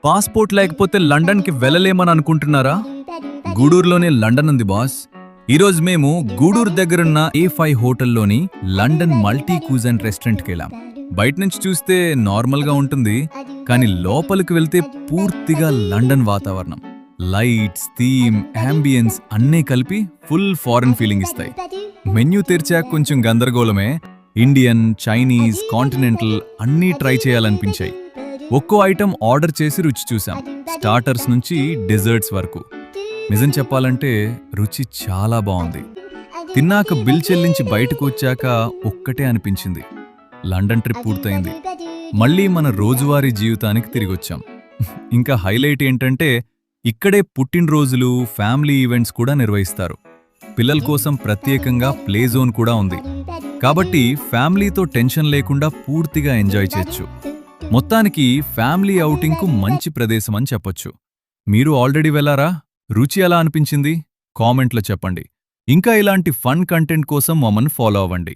Passport లేకపోతే లండన్కి వెళ్ళలేమని అనుకుంటున్నారా? గూడూరులోనే London ఉంది బాస్. ఈరోజు మేము గూడూరు దగ్గరున్న A5 హోటల్లోని లండన్ మల్టీ క్యూజన్ రెస్టారెంట్కి వెళ్ళాం. బయట నుంచి చూస్తే నార్మల్గా ఉంటుంది, కానీ లోపలికి వెళ్తే పూర్తిగా లండన్ వాతావరణం. లైట్స్, థీమ్, అంబియన్స్ అన్నీ కలిపి ఫుల్ ఫారెన్ ఫీలింగ్ ఇస్తాయి. మెన్యూ తెరిచాక కొంచెం గందరగోళమే. ఇండియన్, చైనీస్, కాంటినెంటల్ అన్నీ ట్రై చేయాలనిపించాయి. ఒక్కో ఐటెం ఆర్డర్ చేసి రుచి చూసాం, స్టార్టర్స్ నుంచి డెజర్ట్స్ వరకు. నిజం చెప్పాలంటే రుచి చాలా బాగుంది. తిన్నాక బిల్ చెల్లించి బయటకు వచ్చాక ఒక్కటే అనిపించింది, లండన్ ట్రిప్ పూర్తయింది, మళ్ళీ మన రోజువారీ జీవితానికి తిరిగొచ్చాం. ఇంకా హైలైట్ ఏంటంటే ఇక్కడే పుట్టినరోజులు, ఫ్యామిలీ ఈవెంట్స్ కూడా నిర్వహిస్తారు. పిల్లల కోసం ప్రత్యేకంగా ప్లే జోన్ కూడా ఉంది, కాబట్టి ఫ్యామిలీతో టెన్షన్ లేకుండా పూర్తిగా ఎంజాయ్ చేయొచ్చు. మొత్తానికి ఫ్యామిలీ ఔటింగ్కు మంచి ప్రదేశం అని చెప్పొచ్చు. మీరు ఆల్రెడీ వెళ్లారా? రుచి ఎలా అనిపించింది? కామెంట్లో చెప్పండి. ఇంకా ఇలాంటి ఫన్ కంటెంట్ కోసం మమ్మల్ని ఫాలో అవ్వండి.